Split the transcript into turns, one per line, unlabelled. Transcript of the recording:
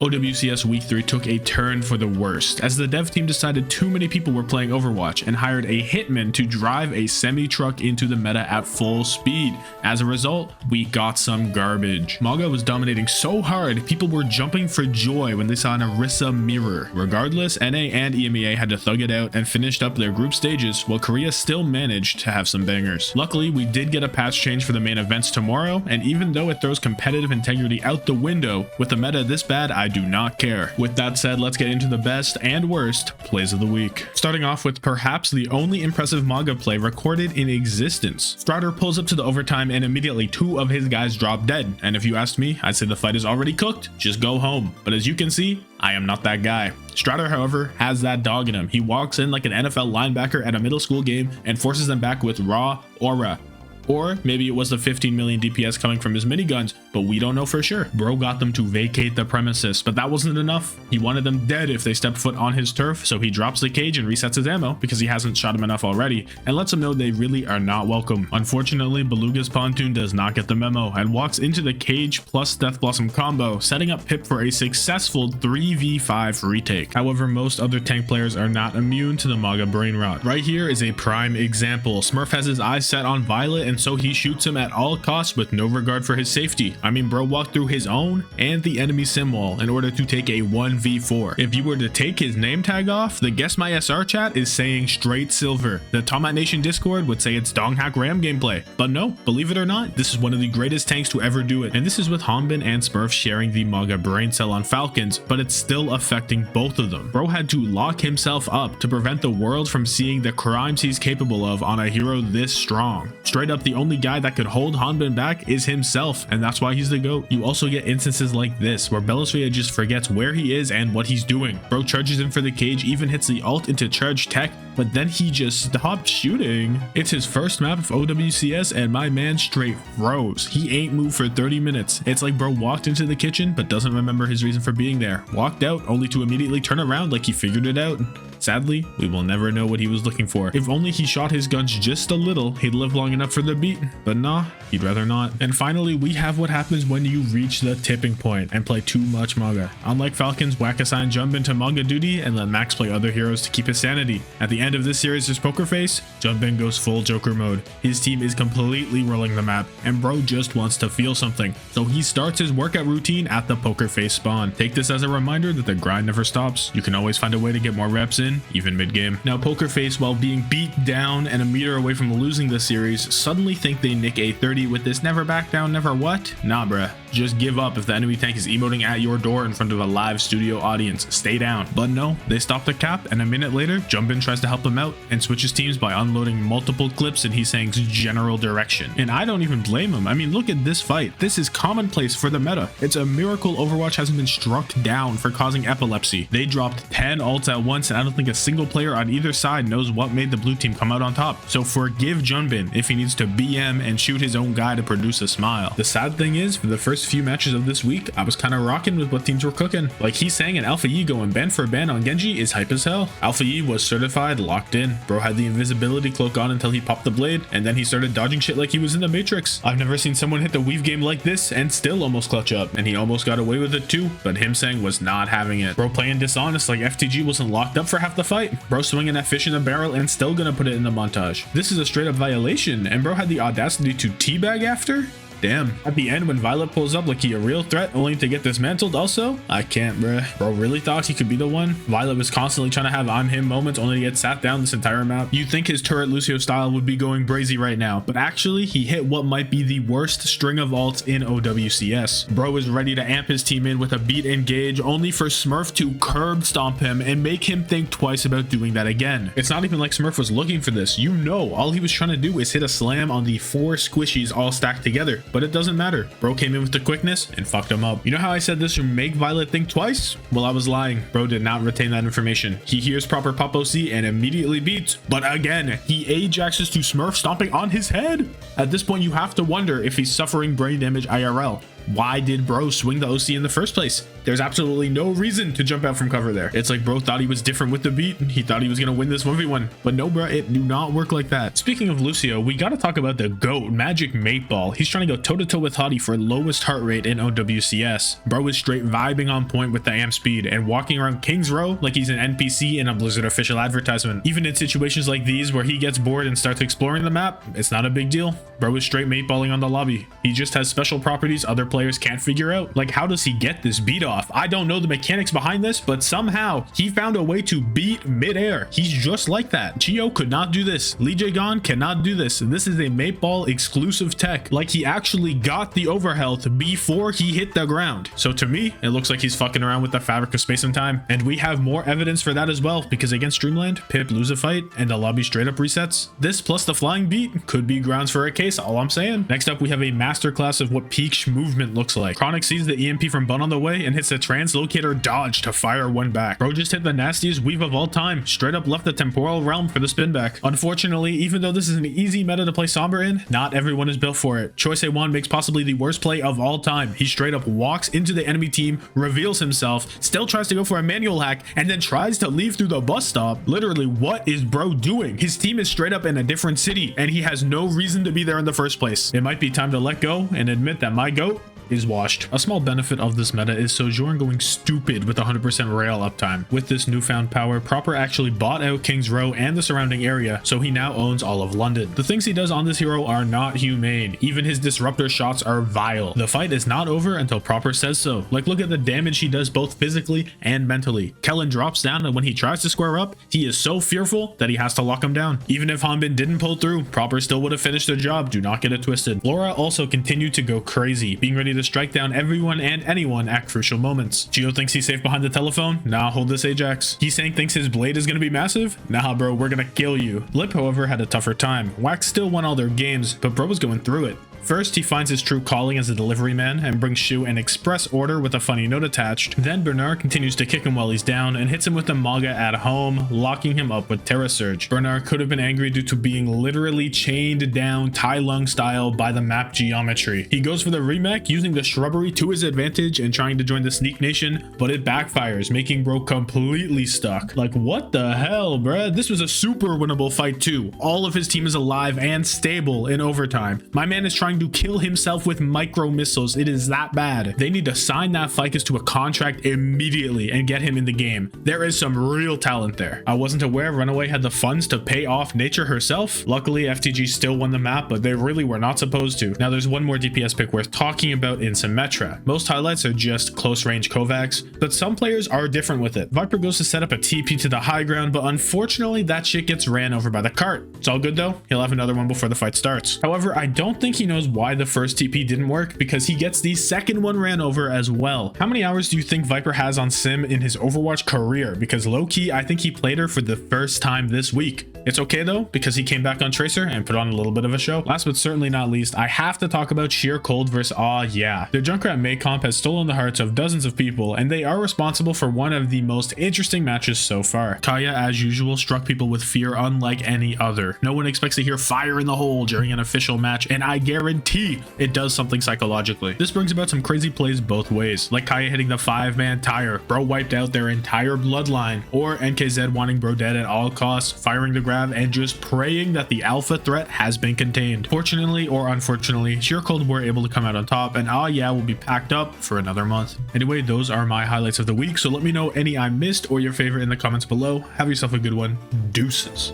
OWCS Week 3 took a turn for the worst, as the dev team decided too many people were playing Overwatch and hired a hitman to drive a semi-truck into the meta at full speed. As a result, we got some garbage. Mauga was dominating so hard, people were jumping for joy when they saw an Orisa mirror. Regardless, NA and EMEA had to thug it out and finished up their group stages, while Korea still managed to have some bangers. Luckily, we did get a patch change for the main events tomorrow, and even though it throws competitive integrity out the window, with the meta this bad, I do not care. With that said, let's get into the best and worst plays of the week. Starting off with perhaps the only impressive mauga play recorded in existence. Stryder pulls up to the overtime and immediately two of his guys drop dead. And if you asked me, I'd say the fight is already cooked, just go home. But as you can see, I am not that guy. Stryder, however, has that dog in him. He walks in like an NFL linebacker at a middle school game and forces them back with raw aura. Or maybe it was the 15 million DPS coming from his miniguns, but we don't know for sure. Bro got them to vacate the premises, but that wasn't enough. He wanted them dead if they stepped foot on his turf, so he drops the cage and resets his ammo because he hasn't shot him enough already, and lets them know they really are not welcome. Unfortunately, Beluga's Pontoon does not get the memo and walks into the cage plus Death Blossom combo, setting up Pip for a successful 3v5 retake. However, most other tank players are not immune to the mauga brain rot. Right here is a prime example. Smurf has his eyes set on Violet, and so he shoots him at all costs with no regard for his safety. I mean, bro walked through his own and the enemy sim wall in order to take a 1v4. If you were to take his name tag off, the Guess My SR chat is saying straight silver. The Tommathan Nation Discord would say it's Dong Hack Ram gameplay. But no, believe it or not, this is one of the greatest tanks to ever do it. And this is with Hanbin and Smurf sharing the mauga brain cell on Falcons, but it's still affecting both of them. Bro had to lock himself up to prevent the world from seeing the crimes he's capable of on a hero this strong. Straight up, the only guy that could hold Hanbin back is himself, and that's why he's the GOAT. You also get instances like this where Belosvia just forgets where he is and what he's doing. Bro charges in for the cage, even hits the ult into charge tech, but then he just stopped shooting. It's his first map of OWCS and my man straight froze. He ain't moved for 30 minutes. It's like bro walked into the kitchen but doesn't remember his reason for being there. Walked out only to immediately turn around like he figured it out. Sadly, we will never know what he was looking for. If only he shot his guns just a little, he'd live long enough for the beat. But nah, he'd rather not. And finally, we have what happens when you reach the tipping point and play too much mauga. Unlike Falcons, Whack-A-Sign jump into mauga duty and let Max play other heroes to keep his sanity. At the end of this series' Poker Face, Junbin goes full Joker mode. His team is completely rolling the map, and bro just wants to feel something. So he starts his workout routine at the Poker Face spawn. Take this as a reminder that the grind never stops. You can always find a way to get more reps in, even mid-game. Now Poker Face, while being beat down and a meter away from losing the series, suddenly think they nick a 30 with this never back down, never what? Nah bruh, just give up if the enemy tank is emoting at your door in front of a live studio audience. Stay down. But no, they stop the cap, and a minute later, Junbin tries to help him out and switches teams by unloading multiple clips in Heesang's general direction. And I don't even blame him. I mean, look at this fight. This is commonplace for the meta. It's a miracle Overwatch hasn't been struck down for causing epilepsy. They dropped 10 ults at once, and I don't think a single player on either side knows what made the blue team come out on top. So forgive Junbin if he needs to BM and shoot his own guy to produce a smile. The sad thing is, for the first few matches of this week, I was kind of rocking with what teams were cooking. Like Heesang and Alpha Yi going ban for ban on Genji is hype as hell. Alpha Yi was certified, locked in. Bro had the invisibility cloak on until he popped the blade, and then he started dodging shit like he was in the Matrix. I've never seen someone hit the weave game like this and still almost clutch up, and he almost got away with it too, but Heesang was not having it. Bro playing dishonest like FTG wasn't locked up for half the fight. Bro swinging that fish in the barrel and still gonna put it in the montage. This is a straight up violation, and bro had the audacity to teabag after? Damn. At the end, when Violet pulls up like he a real threat only to get dismantled also, I can't bruh. Bro really thought he could be the one? Violet was constantly trying to have on him moments only to get sat down this entire map. You'd think his turret Lucio style would be going brazy right now, but actually he hit what might be the worst string of ults in OWCS. Bro is ready to amp his team in with a beat engage only for Smurf to curb stomp him and make him think twice about doing that again. It's not even like Smurf was looking for this. You know, all he was trying to do is hit a slam on the 4 squishies all stacked together. But it doesn't matter. Bro came in with the quickness and fucked him up. You know how I said this would make Violet think twice? Well, I was lying. Bro did not retain that information. He hears proper pop OC and immediately beats. But again, he Ajaxes to Smurf stomping on his head. At this point, you have to wonder if he's suffering brain damage IRL. Why did bro swing the OC in the first place? There's absolutely no reason to jump out from cover there. It's like bro thought he was different with the beat. He thought he was gonna win this 1v1, but no bro, it do not work like that. Speaking of Lucio, we gotta talk about the GOAT, Magic 8-Ball. He's trying to go toe-to-toe with Hottie for lowest heart rate in OWCS. Bro is straight vibing on point with the amp speed and walking around King's Row like he's an NPC in a Blizzard official advertisement. Even in situations like these where he gets bored and starts exploring the map, it's not a big deal. Bro is straight 8-balling on the lobby. He just has special properties other players can't figure out. Like, how does he get this beat off? I don't know the mechanics behind this, but somehow he found a way to beat midair. He's just like that. Geo could not do this. Lee J Gon cannot do this. This is a 8-ball exclusive tech. Like, he actually got the overhealth before he hit the ground. So to me, it looks like he's fucking around with the fabric of space and time. And we have more evidence for that as well, because against Dreamland, Pip lose a fight and the lobby straight up resets. This plus the flying beat could be grounds for a case, all I'm saying. Next up, we have a masterclass of what peak movement looks like. Chronic sees the EMP from Bun on the way and hits a translocator dodge to fire one back. Bro just hit the nastiest weave of all time, straight up left the temporal realm for the spin back. Unfortunately, even though this is an easy meta to play Sombra in, not everyone is built for it. Choice A1 makes possibly the worst play of all time. He straight up walks into the enemy team, reveals himself, still tries to go for a manual hack, and then tries to leave through the bus stop. Literally, what is bro doing? His team is straight up in a different city, and he has no reason to be there in the first place. It might be time to let go and admit that my GOAT is washed. A small benefit of this meta is Sojourn going stupid with 100% rail uptime. With this newfound power, Proper actually bought out King's Row and the surrounding area, so he now owns all of London. The things he does on this hero are not humane. Even his disruptor shots are vile. The fight is not over until Proper says so. Like, look at the damage he does both physically and mentally. Kellen drops down, and when he tries to square up, he is so fearful that he has to lock him down. Even if Hanbin didn't pull through, Proper still would have finished the job. Do not get it twisted. Laura also continued to go crazy, being ready to strike down everyone and anyone at crucial moments. Geo thinks he's safe behind the telephone. Nah, hold this, Ajax. Heesang thinks his blade is gonna be massive. Nah, bro, we're gonna kill you. Lip, however, had a tougher time. Wax still won all their games, but bro was going through it. First, he finds his true calling as a delivery man and brings Shu an express order with a funny note attached. Then Bernard continues to kick him while he's down and hits him with the mauga at home, locking him up with Terra Surge. Bernard could have been angry due to being literally chained down Tai Lung style by the map geometry. He goes for the remake using the shrubbery to his advantage and trying to join the Sneak Nation, but it backfires, making bro completely stuck. Like, what the hell, bruh? This was a super winnable fight too. All of his team is alive and stable in overtime. My man is trying to kill himself with micro missiles. It is that bad. They need to sign that Ficus to a contract immediately and get him in the game. There is some real talent there. I wasn't aware Runaway had the funds to pay off Nature herself. Luckily, FTG still won the map, but they really were not supposed to. Now there's one more DPS pick worth talking about in Symmetra. Most highlights are just close range Kovacs, but some players are different with it. Viper goes to set up a TP to the high ground, but unfortunately that shit gets ran over by the cart. It's all good though. He'll have another one before the fight starts. However, I don't think he knows why the first TP didn't work, because he gets the second one ran over as well. How many hours do you think Viper has on Sim in his Overwatch career? Because low-key, I think he played her for the first time this week. It's okay though, because he came back on Tracer and put on a little bit of a show. Last but certainly not least, I have to talk about Sheer Cold versus Aw Yeah. The Junkrat May comp has stolen the hearts of dozens of people, and they are responsible for one of the most interesting matches so far. Kaya, as usual, struck people with fear unlike any other. No one expects to hear fire in the hole during an official match, and I guarantee it does something psychologically. This brings about some crazy plays both ways, like Kaya hitting the 5-man tire, bro wiped out their entire bloodline, or NKZ wanting bro dead at all costs, firing the grab, and just praying that the alpha threat has been contained. Fortunately or unfortunately, Sheer Cold were able to come out on top, and Aw Yeah will be packed up for another month. Anyway, those are my highlights of the week, so let me know any I missed or your favorite in the comments below. Have yourself a good one. Deuces.